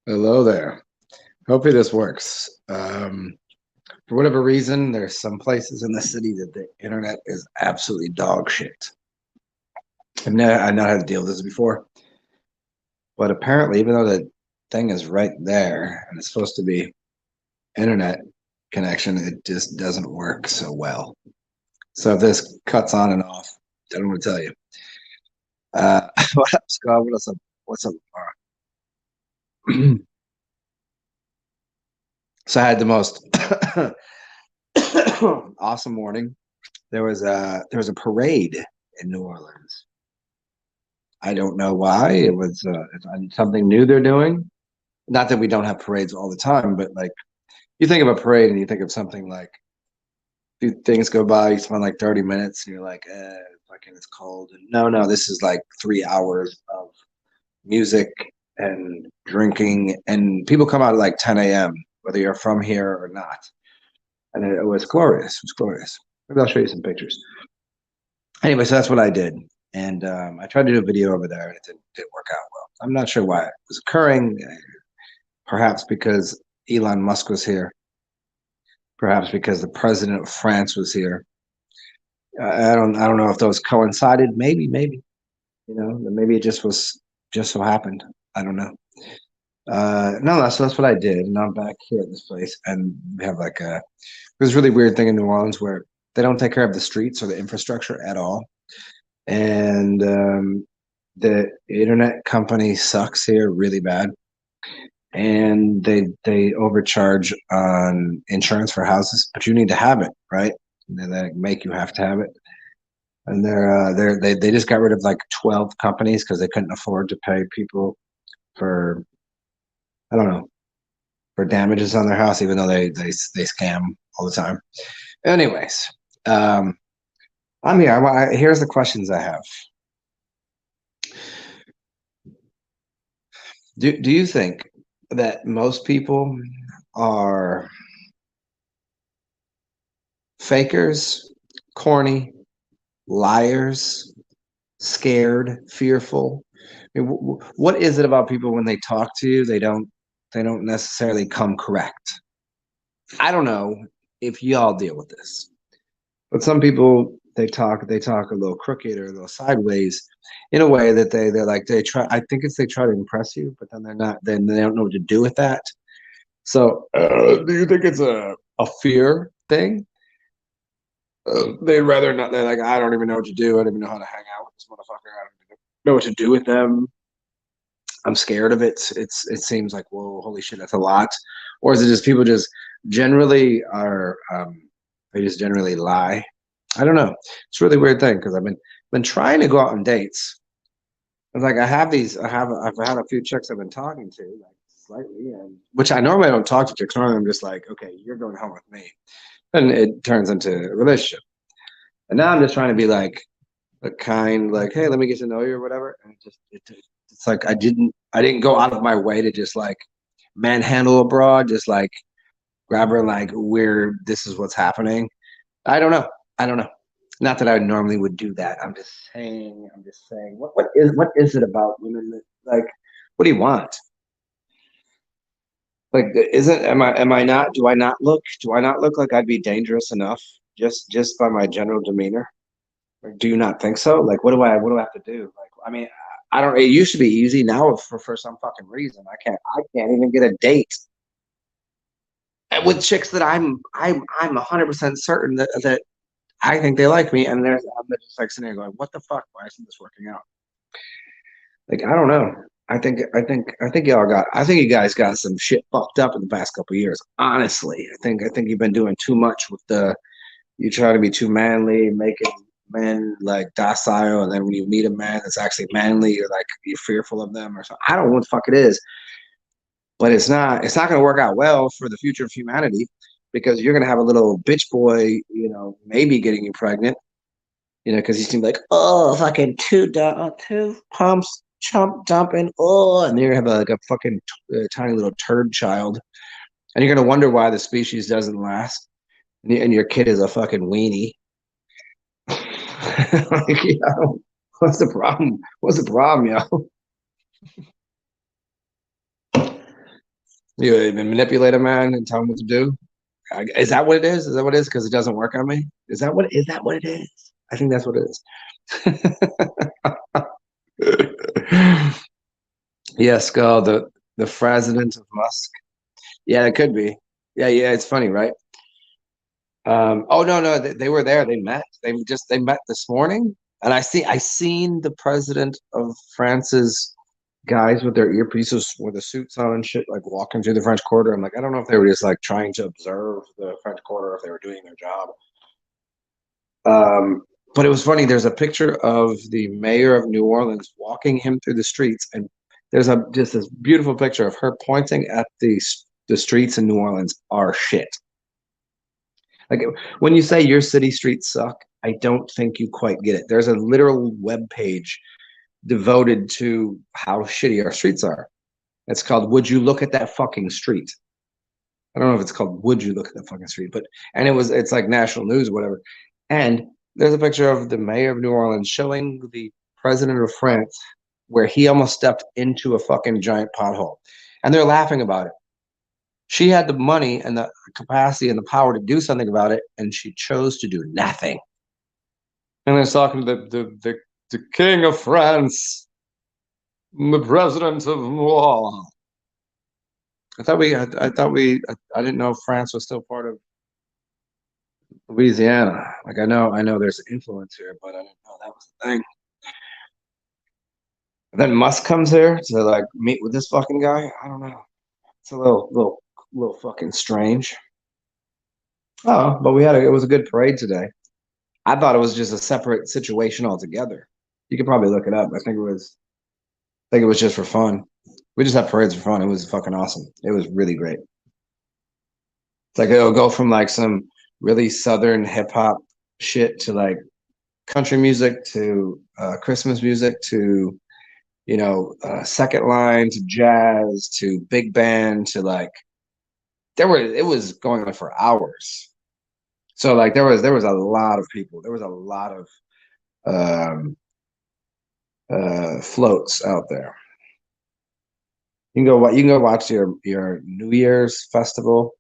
Hello there. Hopefully this works. For whatever reason, there's some places in the city that the internet is absolutely dog shit. I've not had to deal with this before, but apparently, even though the thing is right there and it's supposed to be internet connection, it just doesn't work so well. So if this cuts on and off, I don't want to tell you. What up, Scott? What's up? What's up? So I had the most awesome morning. There was a parade in New Orleans. I don't know why. It's something new they're doing. Not that we don't have parades all the time, but like you think of a parade and you think of something like few things go by, you spend like 30 minutes and you're like, fucking it's cold. And no, this is like 3 hours of music and drinking and people come out at like 10 a.m., whether you're from here or not. And it was glorious. It was glorious. Maybe I'll show you some pictures. Anyway, so that's what I did. And I tried to do a video over there and it didn't work out well. I'm not sure why it was occurring. Perhaps because Elon Musk was here. Perhaps because the president of France was here. I don't know if those coincided. Maybe. Maybe it just so happened. I don't know. No, that's what I did. And I'm back here at this place, and we have like this really weird thing in New Orleans where they don't take care of the streets or the infrastructure at all, and the internet company sucks here really bad, and they overcharge on insurance for houses, but you need to have it, right? And they make you have to have it. And they just got rid of like 12 companies because they couldn't afford to pay people for, I don't know, for damages on their house, even though they scam all the time. Anyways, um, I'm here. Here's the questions I have. Do you think that most people are fakers, corny, liars, scared, fearful? I mean, what is it about people when they talk to you, they don't necessarily come correct? I don't know if y'all deal with this, but some people they talk a little crooked or a little sideways in a way that they're like they try. I think it's they try to impress you, but then they're not. Then they don't know what to do with that. So, do you think it's a fear thing? They'd rather not. They're like, I don't even know what to do. I don't even know how to hang out with this motherfucker. I don't even know what to do with them. I'm scared of it. It seems like, whoa, holy shit, that's a lot. Or is it just people just generally are they just generally lie? I don't know. It's a really weird thing because I've been trying to go out on dates. It's like I've had a few chicks I've been talking to, like slightly, and which I normally don't talk to chicks. Normally I'm just like, okay, you're going home with me. And it turns into a relationship. And now I'm just trying to be like a kind, like, hey, let me get to know you or whatever. And it's like I didn't go out of my way to just like manhandle abroad, just like grab her like where this is what's happening. I don't know. I don't know. Not that I normally would do that. I'm just saying. I'm just saying. What is it about women that like? What do you want? Like, isn't am I not? Do I not look like I'd be dangerous enough just by my general demeanor? Like, do you not think so? Like, what do I have to do? Like, I mean, I don't. It used to be easy. Now, for some fucking reason, I can't even get a date with chicks that I'm 100% certain that I think they like me, and I'm just like sitting there going, "What the fuck? Why isn't this working out?" Like, I don't know. I think you guys got some shit fucked up in the past couple of years. Honestly, I think you've been doing too much with the you try to be too manly, making men like docile, and then when you meet a man that's actually manly, you're fearful of them or something. I don't know what the fuck it is, but it's not going to work out well for the future of humanity because you're going to have a little bitch boy, maybe getting you pregnant, because he's going to be like, oh, fucking two pumps, chump dumping, oh, and you're going to have like a fucking tiny little turd child, and you're going to wonder why the species doesn't last, and your kid is a fucking weenie. Like, what's the problem? What's the problem, yo? You even manipulate a man and tell him what to do. Is that what it is? Is that what it is? Because it doesn't work on me. Is that what it is? I think that's what it is. Yes, Skull, the president of Musk. Yeah, it could be. Yeah, yeah, it's funny, right? Oh no, they were there. They met. They met this morning, and I seen the president of France's guys with their earpieces with the suits on and shit, like walking through the French Quarter. I'm like, I don't know if they were just like trying to observe the French Quarter, or if they were doing their job. But it was funny. There's a picture of the mayor of New Orleans walking him through the streets, and there's a just this beautiful picture of her pointing at the streets in New Orleans are shit. Like when you say your city streets suck, I don't think you quite get it. There's a literal web page devoted to how shitty our streets are. It's called "Would You Look at That Fucking Street?" I don't know if it's called "Would You Look at That Fucking Street," but it's like national news or whatever. And there's a picture of the mayor of New Orleans showing the president of France where he almost stepped into a fucking giant pothole, and they're laughing about it. She had the money and the capacity and the power to do something about it, and she chose to do nothing. And they're talking to the king of France, the president of Wall. I didn't know France was still part of Louisiana. Like I know there's influence here, but I didn't know that was the thing. And then Musk comes here to like meet with this fucking guy. I don't know. It's a little fucking strange. Oh, but it was a good parade today. I thought it was just a separate situation altogether. You could probably look it up. I think it was just for fun. We just have parades for fun. It was fucking awesome. It was really great. It's like it'll go from like some really southern hip hop shit to like country music to Christmas music to second line to jazz to big band to like it was going on for hours. So like there was a lot of people. There was a lot of um, floats out there. You can go watch your New Year's festival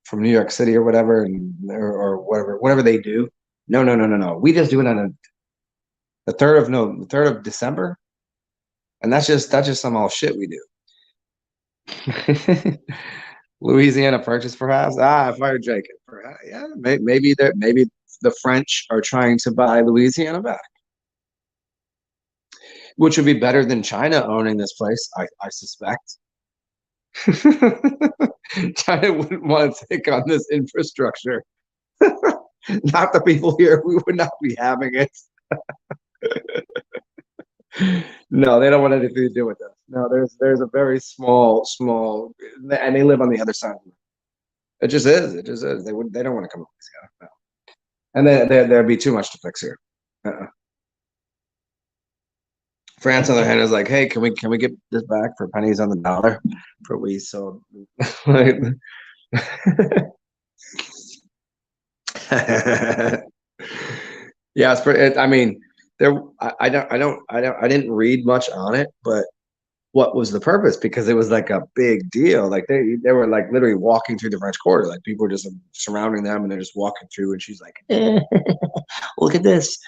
from New York City or whatever, or whatever they do. No. We just do it on the third of December, and that's just some all shit we do. Louisiana Purchase, perhaps. Fire Jacob. Perhaps, yeah, maybe the French are trying to buy Louisiana back, which would be better than China owning this place. I suspect. China wouldn't want to take on this infrastructure. Not the people here. We would not be having it. No, they don't want anything to do with us. No, there's a very small, and they live on the other side. It just is. It just is. They don't want to come to Louisiana. No. And there'd be too much to fix here. Uh-uh. France, on the other hand, is like, hey, can we get this back for pennies on the dollar for we sold? Yeah, it's pretty. I mean, I didn't read much on it, but what was the purpose? Because it was like a big deal. Like they were like literally walking through the French Quarter. Like people were just surrounding them, and they're just walking through, and she's like, "Look at this,"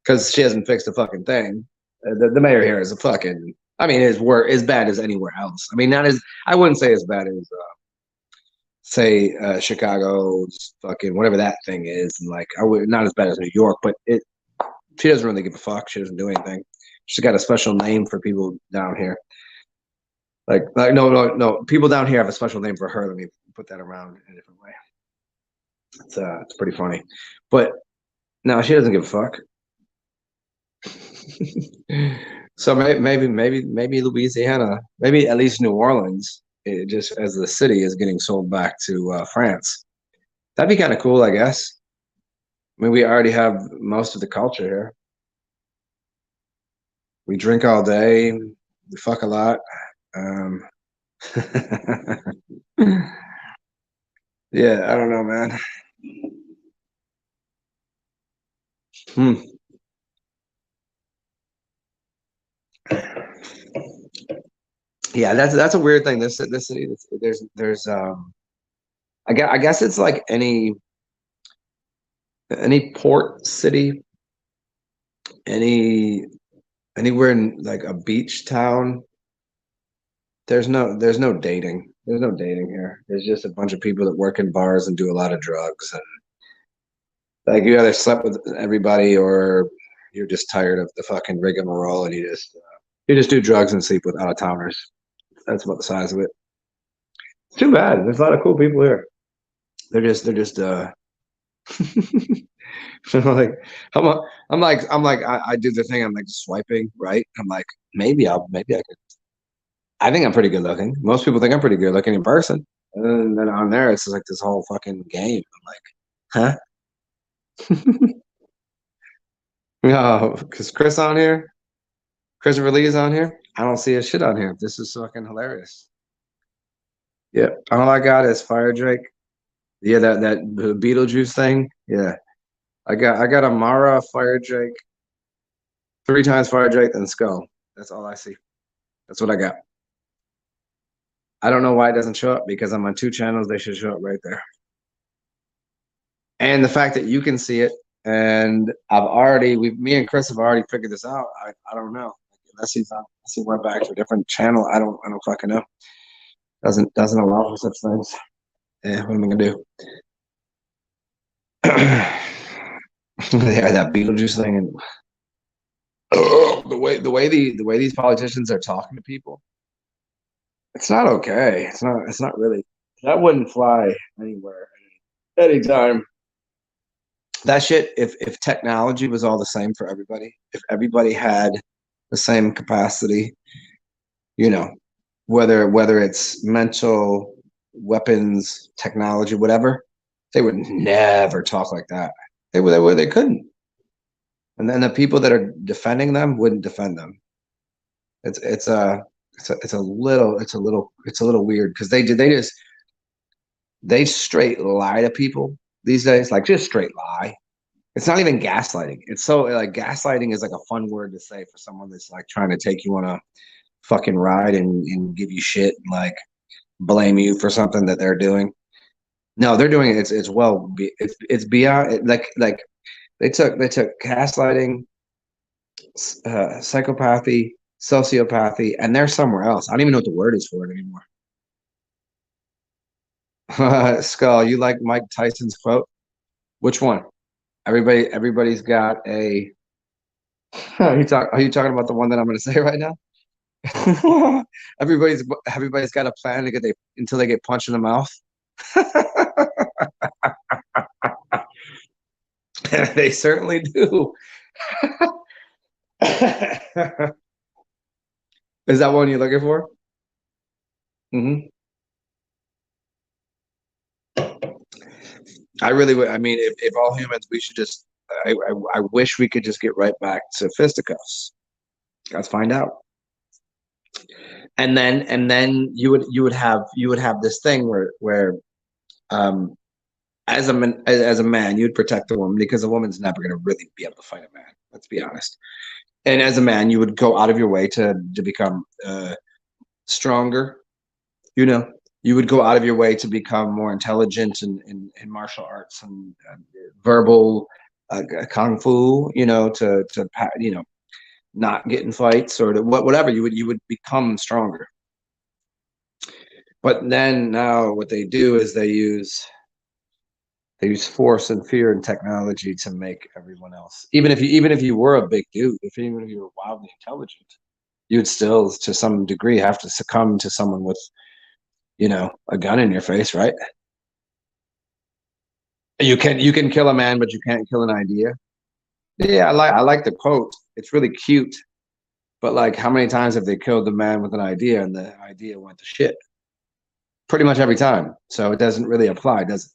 because she hasn't fixed a fucking thing. The mayor here is a fucking. I mean, is as bad as anywhere else. I mean, not as I wouldn't say as bad as say Chicago's fucking whatever that thing is, and like I would not as bad as New York, but she doesn't really give a fuck. She doesn't do anything. She's got a special name for people down here. Like no. People down here have a special name for her. Let me put that around in a different way. It's pretty funny, but no, she doesn't give a fuck. So maybe Louisiana, maybe at least New Orleans, just as the city is getting sold back to France. That'd be kind of cool, I guess. I mean, we already have most of the culture here. We drink all day, we fuck a lot. Um, yeah, I don't know, man. Hmm. Yeah, that's a weird thing. This city, there's I guess it's like any port city, any anywhere in like a beach town. There's no dating. There's no dating here. There's just a bunch of people that work in bars and do a lot of drugs, and like you either slept with everybody or you're just tired of the fucking rigmarole and you just do drugs and sleep with out of towners. That's about the size of it. It's too bad. There's a lot of cool people here. They're just like I do the thing. I'm like swiping right. I'm like maybe I could. I think I'm pretty good looking. Most people think I'm pretty good looking in person, and then on there it's just like this whole fucking game. I'm like, huh? No, because Christopher Lee is on here. I don't see a shit on here. This is fucking hilarious. Yep. All I got is Fire Drake. Yeah, that Beetlejuice thing. Yeah. I got a Mara, Fire Drake, three times Fire Drake, and Skull. That's all I see. That's what I got. I don't know why it doesn't show up because I'm on two channels. They should show up right there. And the fact that you can see it, and me and Chris have already figured this out. I don't know. Unless he went back to a different channel. I don't fucking know. Doesn't allow for such things. Yeah, what am I gonna do? Yeah, that Beetlejuice thing, and the way these politicians are talking to people, it's not okay. It's not really. That wouldn't fly anywhere, anytime. That shit. If technology was all the same for everybody, if everybody had the same capacity, you know, whether it's mental, weapons, technology, whatever, they would never talk like that. They couldn't. And then the people that are defending them wouldn't defend them. It's it's a it's a little weird because they straight lie to people these days, like just straight lie. It's not even gaslighting. It's so like gaslighting is like a fun word to say for someone that's like trying to take you on a fucking ride and give you shit and like blame you for something that they're doing. No, they're doing it. It's beyond like they took gaslighting, psychopathy, sociopathy, and they're somewhere else. I don't even know what the word is for it anymore. Skull, you like Mike Tyson's quote? Which one? Everybody's got a. Are you talking about the one that I'm going to say right now? Everybody's got a plan to get they until they get punched in the mouth. They certainly do. Is that one you're looking for? Hmm. I really would. I mean, if all humans, we should just. I wish we could just get right back to fisticuffs. Let's find out. And then you would have this thing where um as a man you'd protect the woman because a woman's never going to really be able to fight a man. Let's be honest. And as a man, you would go out of your way to become stronger. You know, you would go out of your way to become more intelligent in martial arts and verbal kung fu. Not get in fights or whatever. You would become stronger. But then now what they do is they use force and fear and technology to make everyone else. Even if you were a big dude, even if you were wildly intelligent, you'd still to some degree have to succumb to someone with a gun in your face, right? You can kill a man, but you can't kill an idea. Yeah, I like the quote. It's really cute, but like, how many times have they killed the man with an idea and the idea went to shit? Pretty much every time. So it doesn't really apply, does it?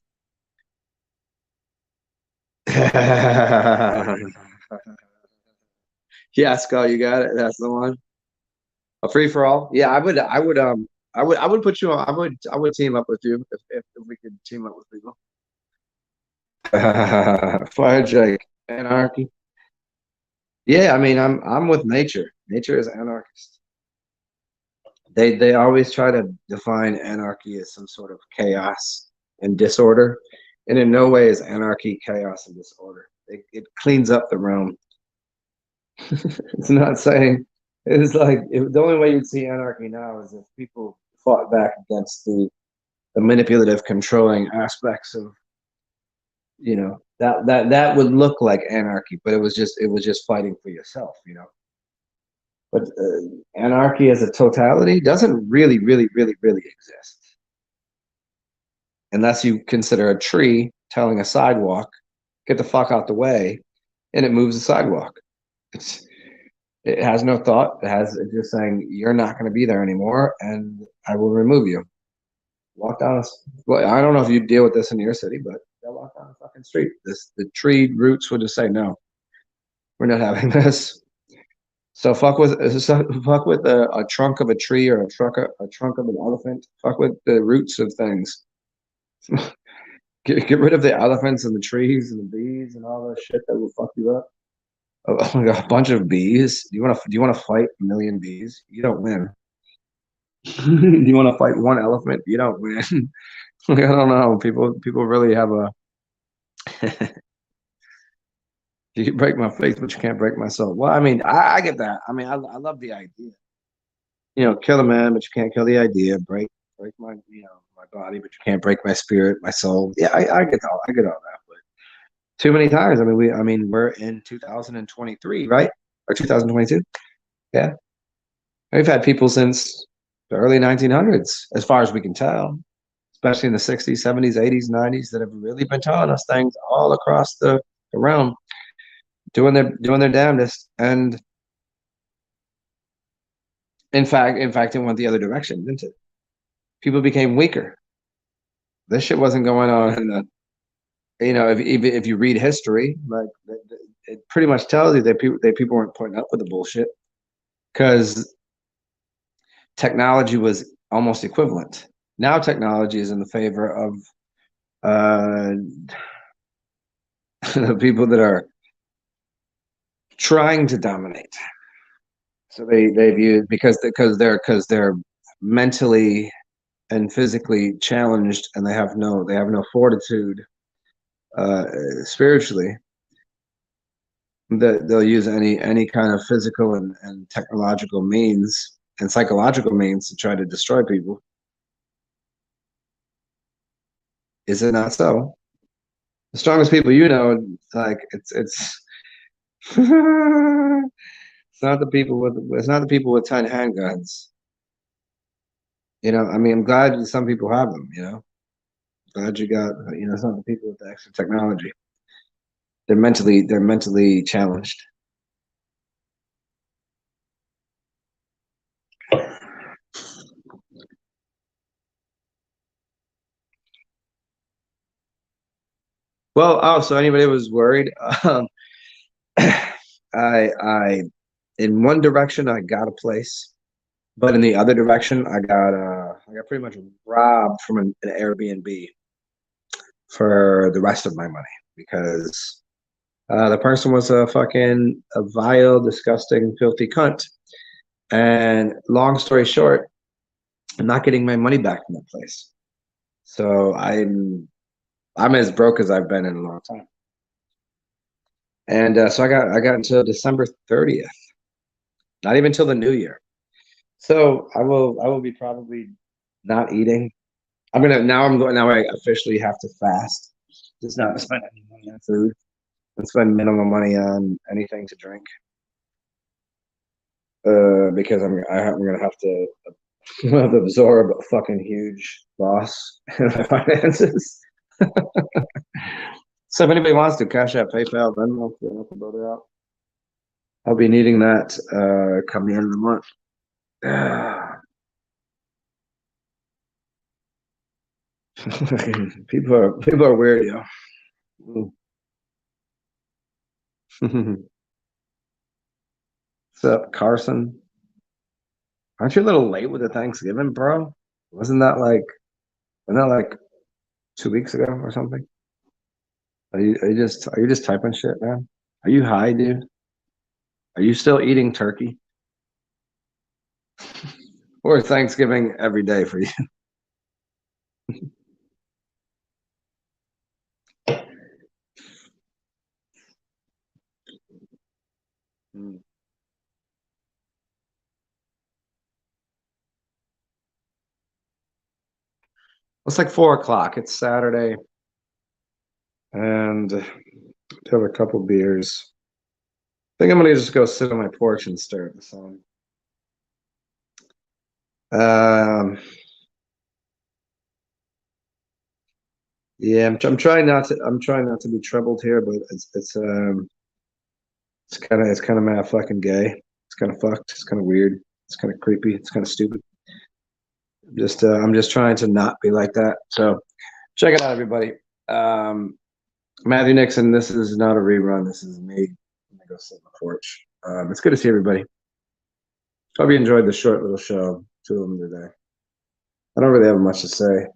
Yeah, Skull, you got it. That's the one. A free for all. Yeah, I would put you on. I would team up with you if we could team up with people. Fire Jake, anarchy. Yeah, I mean, I'm with nature. Nature is anarchist. They always try to define anarchy as some sort of chaos and disorder, and in no way is anarchy chaos and disorder. It cleans up the realm. It's not saying it's like the only way you'd see anarchy now is if people fought back against the manipulative, controlling aspects of that would look like anarchy, but it was just fighting for yourself. But anarchy as a totality doesn't really, really, really, really exist unless you consider a tree telling a sidewalk, "Get the fuck out the way," and it moves the sidewalk. It's It has no thought. It's just saying you're not going to be there anymore, and I will remove you. Walk down. Well, I don't know if you deal with this in your city, but they'll walk down the fucking street. The tree roots would just say no. We're not having this. So fuck with a trunk of a tree or a trunk of an elephant. Fuck with the roots of things. Get rid of the elephants and the trees and the bees and all that shit that will fuck you up. Oh my god, a bunch of bees. Do you want to fight a million bees? You don't win. Do you want to fight one elephant? You don't win. I don't know. People really have a. You can break my faith, but you can't break my soul. Well, I mean, I get that. I mean, I love the idea. Kill a man, but you can't kill the idea. Break my body, but you can't break my spirit, my soul. Yeah, I get all that. But too many times. I mean, we're in 2023, right? Or 2022. Yeah, we've had people since the early 1900s, as far as we can tell, especially in the 60s, 70s, 80s, 90s, that have really been telling us things all across the realm, doing their damnedest. And in fact, it went the other direction, didn't it? People became weaker. This shit wasn't going on in if you read history, like it pretty much tells you that people weren't putting up with the bullshit because technology was almost equivalent. Now technology is in the favor of uh, the people that are trying to dominate. So they view because they're mentally and physically challenged, and they have no fortitude uh, spiritually, that they'll use any kind of physical and technological means and psychological means to try to destroy people. Is it not so? The strongest people like it's it's not the people with 10 handguns. I mean, I'm glad some people have them. Glad you got it's not the people with the extra technology. They're mentally challenged. Well, oh, so anybody was worried? I in one direction I got a place, but in the other direction I got pretty much robbed from an Airbnb for the rest of my money because the person was a vile, disgusting, filthy cunt. And long story short, I'm not getting my money back from that place. So I'm as broke as I've been in a long time. And so I got until December 30th, not even till the new year. So I will be probably not eating. Now I officially have to fast. Just not spend any money on food and spend minimum money on anything to drink. Because I'm gonna have to absorb a fucking huge loss in my finances. So if anybody wants to Cash App, PayPal, Venmo, out. I'll be needing that come the end of the month. People are weird, yo. What's up, Carson? Aren't you a little late with the Thanksgiving, bro? Wasn't that like 2 weeks ago or something? Are you just typing shit, man? Are you high, dude? Are you still eating turkey? Or Thanksgiving every day for you. Mm. It's like 4 o'clock. It's Saturday, and have a couple beers. I think I'm gonna just go sit on my porch and stare at the sun. Um, yeah, I'm trying not to. I'm trying not to be troubled here, but it's kind of mad fucking gay. It's kind of fucked. It's kind of weird. It's kind of creepy. It's kind of stupid. I'm just trying to not be like that. So check it out, everybody. Matthew Nixon. This is not a rerun. This is me. I'm gonna go sit on the porch. It's good to see everybody. Hope you enjoyed the short little show. Two of them today. I don't really have much to say.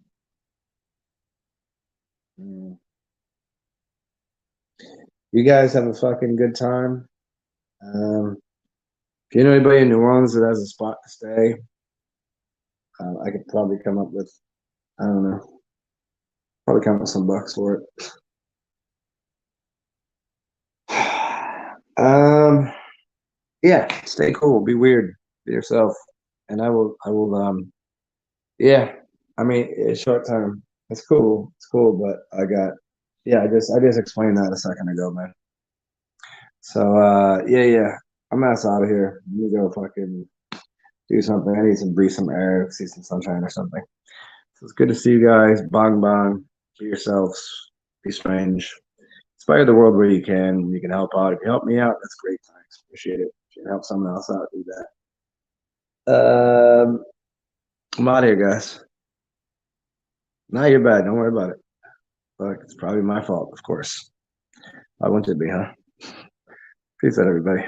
Mm. You guys have a fucking good time. If you know anybody in New Orleans that has a spot to stay, I could probably come up with, I don't know, probably come up with some bucks for it. Yeah, stay cool, be weird, be yourself, and yeah. I mean, it's short term. It's cool, but yeah, I just explained that a second ago, man. So, yeah, I'm ass out of here. Let me go fucking do something. I need some breathe some air, see some sunshine or something. So it's good to see you guys. Bong bong. Be yourselves. Be strange. Inspire the world where you can. You can help out. If you help me out, that's great. Thanks. Appreciate it. If you can help someone else out, do that. I'm out of here, guys. Not your bad. Don't worry about it. But it's probably my fault, of course. I want it to be, huh? Peace out, everybody.